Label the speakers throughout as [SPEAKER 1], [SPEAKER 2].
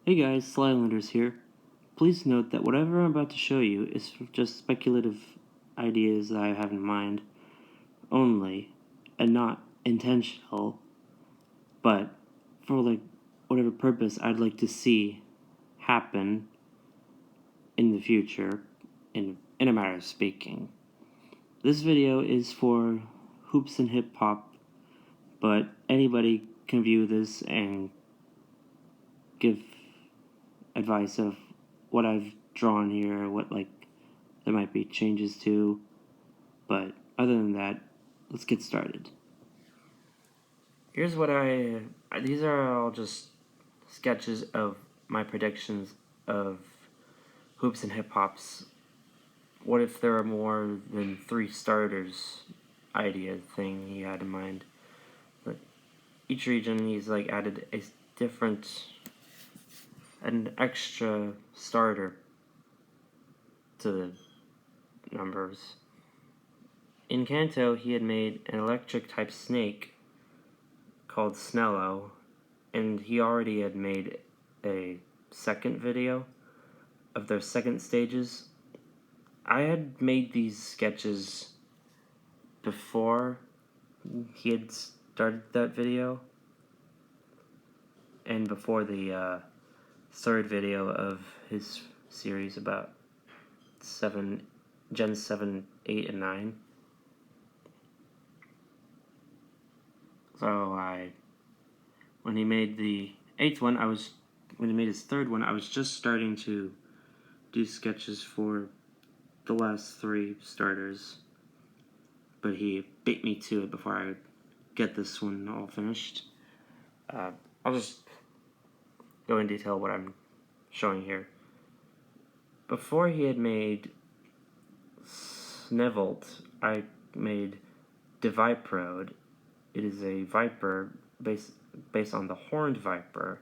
[SPEAKER 1] Hey guys, Slylanders here. Please note that whatever I'm about to show you is just speculative ideas that I have in mind only, and not intentional, but for whatever purpose I'd like to see happen in the future, in a matter of speaking. This video is for Hoops and Hip Hop, but anybody can view this and give advice of what I've drawn here, what there might be changes to, but other than that, let's get started. Here's what these are all just sketches of my predictions of Hoops and Hip Hop's what if there are more than 3 starters idea thing he had in mind. But each region he's added a different, an extra starter to the numbers. In Kanto, he had made an electric type snake called Snello, and he already had made a second video of their second stages. I had made these sketches before he had started that video, and before the third video of his series about Gen 7, 8, and 9. So when he made the 8th one, when he made his 3rd one, I was just starting to do sketches for the last 3 starters, but he beat me to it before I get this one all finished. I'll just go in detail what I'm showing here. Before he had made Snevolt, I made Diviprode. It is a viper based on the horned viper.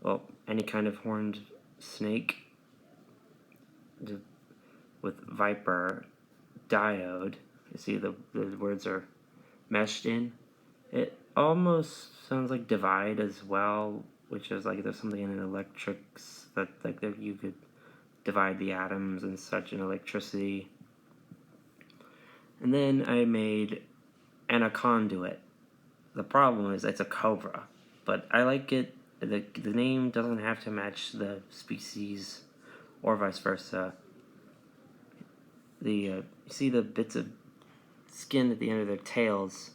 [SPEAKER 1] Well, any kind of horned snake with viper diode. You see the words are meshed in. It almost sounds like divide as well, which is there's something in electrics that you could divide the atoms and such in electricity. And then I made Anaconduit. The problem is it's a cobra, but I like it. The name doesn't have to match the species, or vice versa. You see the bits of skin at the end of their tails,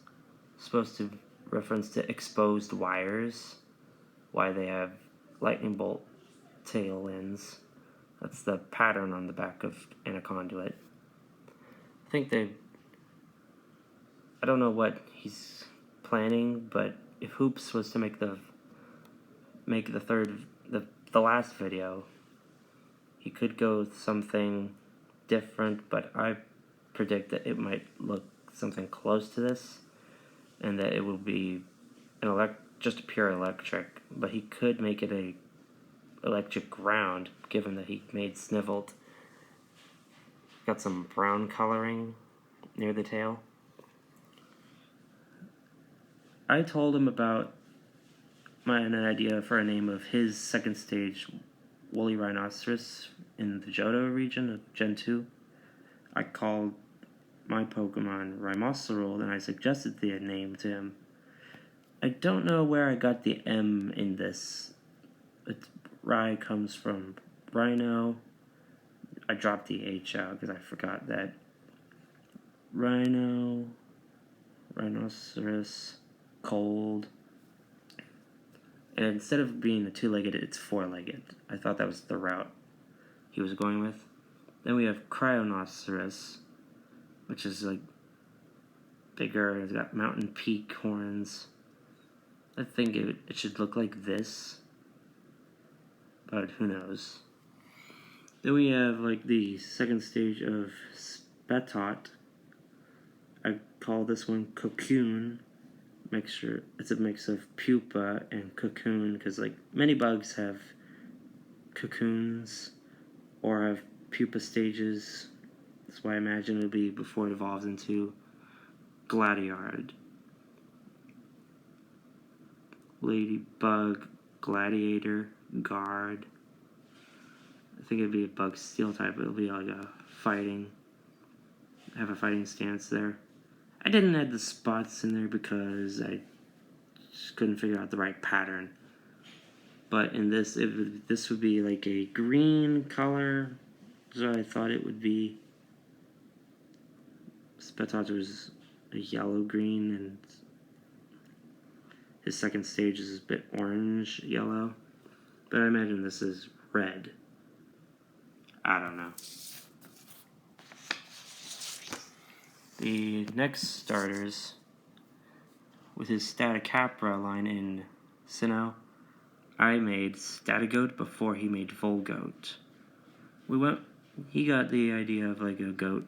[SPEAKER 1] supposed to reference to exposed wires, why they have lightning bolt tail ends. That's the pattern on the back of Anaconduit. I don't know what he's planning, but if Hoops was to make the last video, he could go with something different, but I predict that it might look something close to this, and that it will be just a pure electric, but he could make it a electric ground, given that he made Sniveled. Got some brown coloring near the tail. I told him about an idea for a name of his second stage woolly rhinoceros in the Johto region of Gen 2. I called my Pokemon Rhymocerold, and I suggested the name to him. I don't know where I got the M in this. Rhy comes from Rhino. I dropped the H out because I forgot that. Rhinoceros, cold. And instead of being a 2-legged, it's 4-legged. I thought that was the route he was going with. Then we have Cryonoceros, which is bigger. It's got mountain peak horns. I think it should look like this, but who knows. Then we have the second stage of Spatot. I call this one Cocoon. Mixture. It's a mix of pupa and cocoon, because many bugs have cocoons or have pupa stages. That's why I imagine it'll be before it evolves into Gladiard. Ladybug, Gladiator, guard. I think it'd be a bug steel type. It'll be like a fighting. Have a fighting stance there. I didn't add the spots in there because I just couldn't figure out the right pattern. But in this, this would be like a green color. So I thought it would be. Spectator was a yellow-green, and his second stage is a bit orange-yellow. But I imagine this is red. I don't know. The next starters, with his Statacapra line in Sinnoh, I made Statigoat before he made Volgoat. He got the idea of like a goat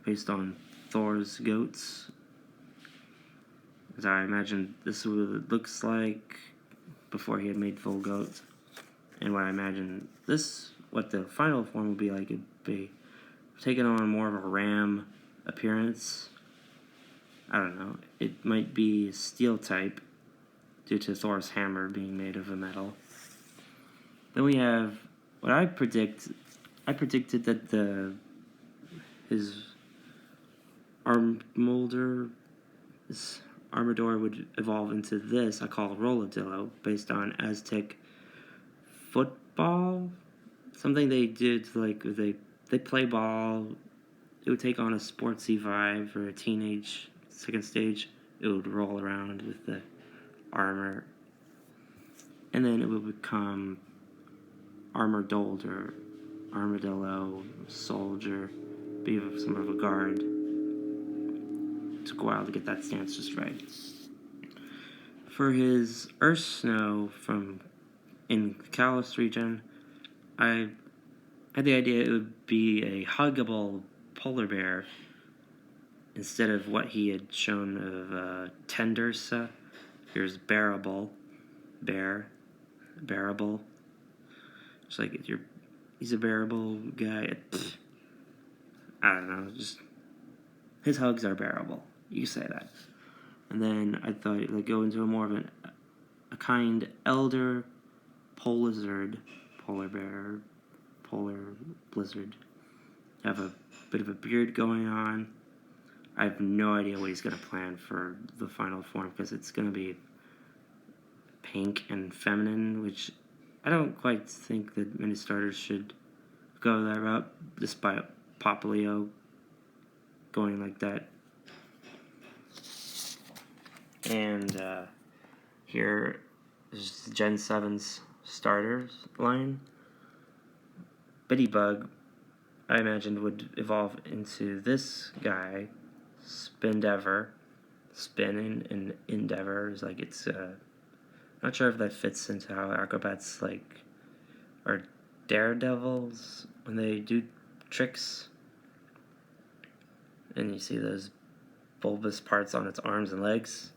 [SPEAKER 1] based on Thor's goats. As I imagine this is what it looks like before he had made Volgoat. And what I imagine what the final form would be like, it'd be taking on more of a ram appearance. I don't know. It might be steel type due to Thor's hammer being made of a metal. Then we have what I predict. I predicted that his Armador would evolve into this I call Rolladillo, based on Aztec football. Something they did, like they play ball. It would take on a sportsy vibe for a teenage second stage. It would roll around with the armor, and then it would become Armadillo, soldier, be some of a guard. It took a while to get that stance just right. For his Earth Snow in the Kalos region, I had the idea it would be a huggable polar bear instead of what he had shown of Tendersa. Here's bearable. It's like he's a bearable guy. I don't know, just his hugs are bearable. You can say that. And then I thought it would go into a more of a kind elder polar bear, polar blizzard. Have a bit of a beard going on. I have no idea what he's going to plan for the final form because it's going to be pink and feminine, which I don't quite think that many starters should go that route, despite Poplio going like that. And here is Gen 7's starters line. Bittybug, I imagined, would evolve into this guy, Spindever. Spin and Endeavor is like it's. Not sure if that fits into how acrobats are daredevils when they do tricks. And you see those bulbous parts on its arms and legs.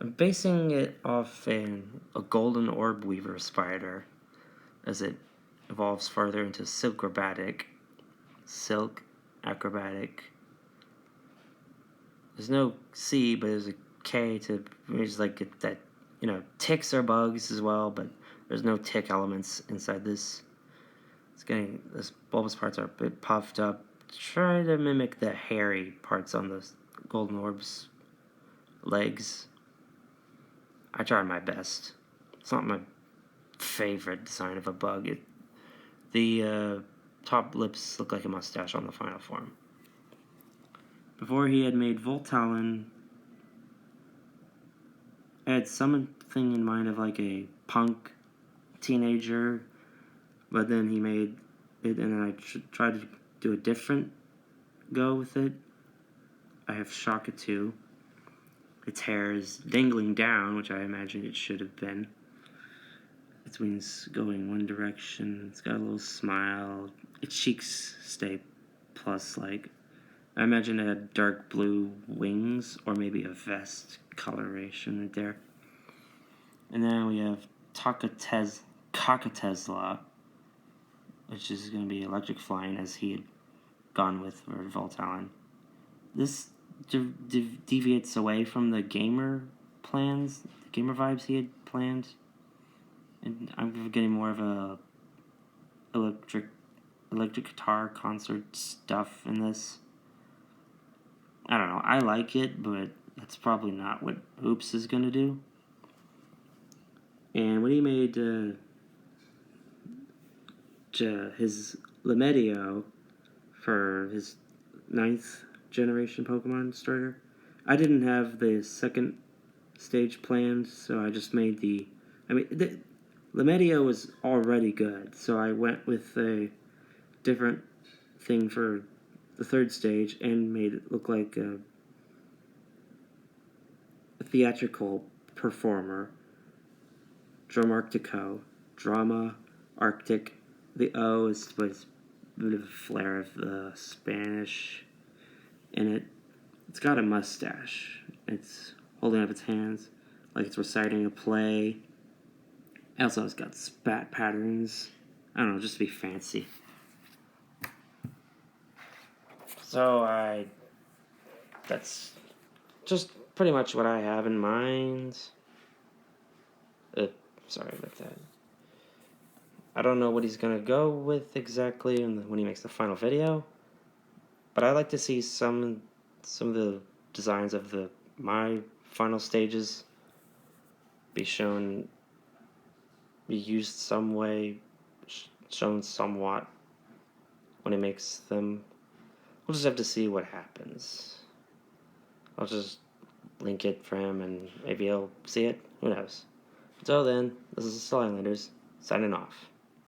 [SPEAKER 1] I'm basing it off a golden orb weaver spider as it evolves further into silk acrobatic. There's no C, but there's a K to just like get that, ticks are bugs as well, but there's no tick elements inside this. This bulbous parts are a bit puffed up. Try to mimic the hairy parts on the golden orb's legs. I tried my best. It's not my favorite design of a bug. The top lips look like a mustache on the final form. Before he had made Voltalon, I had something in mind of like a punk teenager, but then he made it, and then I tried to do a different go with it. I have Shaka-2. Its hair is dangling down, which I imagine it should have been. Its wings going one direction. It's got a little smile. Its cheeks stay plus-like. I imagine it had dark blue wings, or maybe a vest coloration right there. And then we have Cockatesla, which is going to be electric flying, as he had gone with for Voltalon. This deviates away from the gamer vibes he had planned. And I'm getting more of a electric guitar concert stuff in this. I don't know. I like it, but that's probably not what Hoops is gonna do. And when he made his Lemedio for his 9th generation Pokemon starter, I didn't have the second stage planned, so I just made the Lemedio was already good, so I went with a different thing for the 3rd stage and made it look like a theatrical performer. Drama Arctic. The O is with a bit of a flair of the Spanish in it. It's got a mustache. It's holding up its hands like it's reciting a play. Also, it's got spat patterns. I don't know, just to be fancy. So that's just pretty much what I have in mind. Sorry about that. I don't know what he's gonna go with exactly when he makes the final video, but I like to see some of the designs of my final stages be used some way, shown somewhat when he makes them. We'll just have to see what happens. I'll just link it for him and maybe he'll see it. Who knows? Until then, this is the Slylanders, signing off.